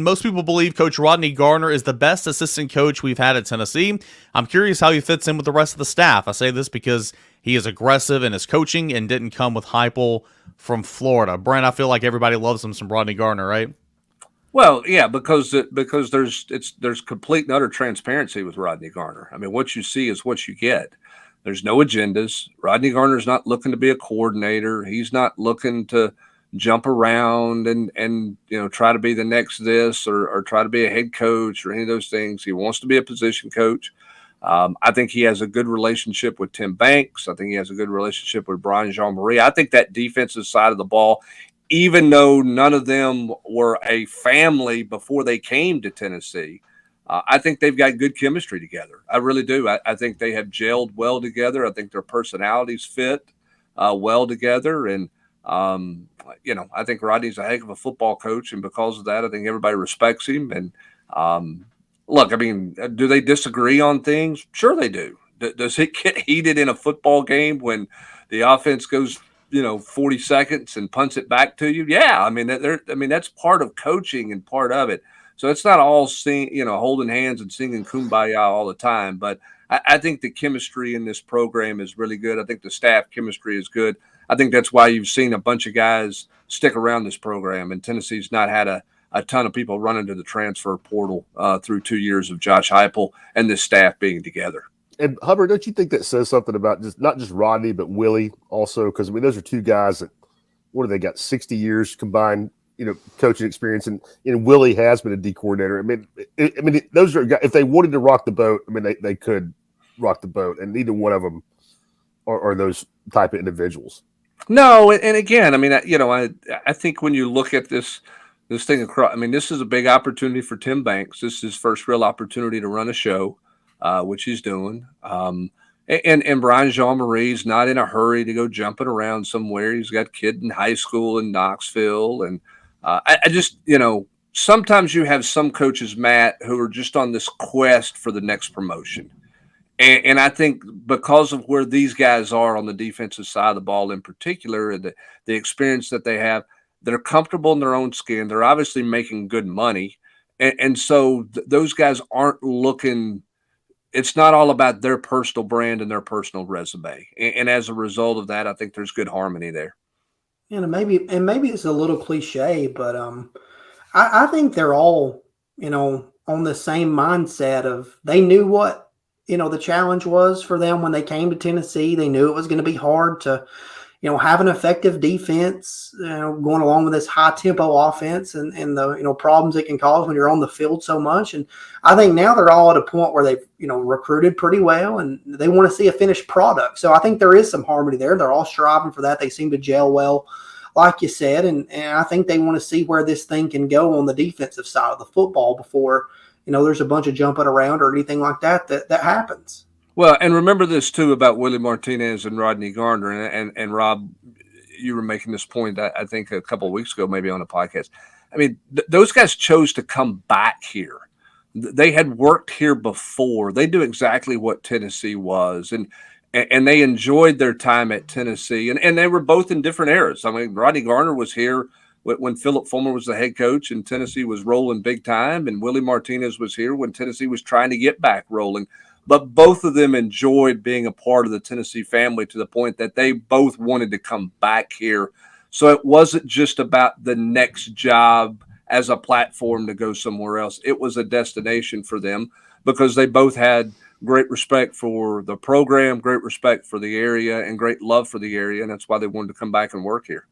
Most people believe Coach Rodney Garner is the best assistant coach we've had at Tennessee. I'm curious how he fits in with the rest of the staff. I say this because he is aggressive in his coaching and didn't come with hype from Florida. Brent, I feel like everybody loves him some Rodney Garner, right? Well, yeah, because there's complete and utter transparency with Rodney Garner. I mean, what you see is what you get. There's no agendas. Rodney Garner's not looking to be a coordinator. He's not looking to jump around and try to be the next this or try to be a head coach or any of those things. He wants to be a position coach. I think he has a good relationship with Tim Banks. I think he has a good relationship with Brian Jean-Marie. I think that defensive side of the ball, even though none of them were a family before they came to Tennessee, I think they've got good chemistry together. I really do. I think they have gelled well together. I think their personalities fit well together. And, I think Rodney's a heck of a football coach. And because of that, I think everybody respects him. And look, I mean, do they disagree on things? Sure they do. Does it get heated in a football game when the offense goes 40 seconds and punts it back to you? Yeah, I mean, that's part of coaching and part of it. So it's not all holding hands and singing Kumbaya all the time. But I think the chemistry in this program is really good. I think the staff chemistry is good. I think that's why you've seen a bunch of guys stick around this program. And Tennessee's not had a ton of people running to the transfer portal through 2 years of Josh Heupel and this staff being together. And Hubbard, don't you think that says something about not just Rodney, but Willie also? Because I mean, those are two guys that what do they got? 60 years combined, coaching experience, and Willie has been a D coordinator. I mean, those are guys, if they wanted to rock the boat, I mean, they could rock the boat, and neither one of them are those type of individuals. No, and again, I mean, I think when you look at this thing across, I mean, this is a big opportunity for Tim Banks. This is his first real opportunity to run a show, which he's doing. And Brian Jean-Marie's not in a hurry to go jumping around somewhere. He's got a kid in high school in Knoxville. And I just, sometimes you have some coaches, Matt, who are just on this quest for the next promotion. And I think because of where these guys are on the defensive side of the ball in particular, and the experience that they have, they're comfortable in their own skin. They're obviously making good money. And so those guys aren't looking – it's not all about their personal brand and their personal resume. And as a result of that, I think there's good harmony there. Maybe it's a little cliche, but I think they're all, on the same mindset of they knew what, the challenge was for them when they came to Tennessee. They knew it was going to be hard to, have an effective defense, going along with this high tempo offense and the, problems it can cause when you're on the field so much. And I think now they're all at a point where they've, recruited pretty well and they want to see a finished product. So I think there is some harmony there. They're all striving for that. They seem to gel well, like you said. And I think they want to see where this thing can go on the defensive side of the football before, there's a bunch of jumping around or anything like that happens. Well, and remember this too about Willie Martinez and Rodney Garner, and Rob, you were making this point I think a couple of weeks ago, maybe on a podcast. I mean, those guys chose to come back here. They had worked here before. They knew exactly what Tennessee was, and they enjoyed their time at Tennessee, and they were both in different eras. I mean, Rodney Garner was here when Philip Fulmer was the head coach and Tennessee was rolling big time, and Willie Martinez was here when Tennessee was trying to get back rolling. But both of them enjoyed being a part of the Tennessee family to the point that they both wanted to come back here. So it wasn't just about the next job as a platform to go somewhere else. It was a destination for them because they both had great respect for the program, great respect for the area, and great love for the area. And that's why they wanted to come back and work here.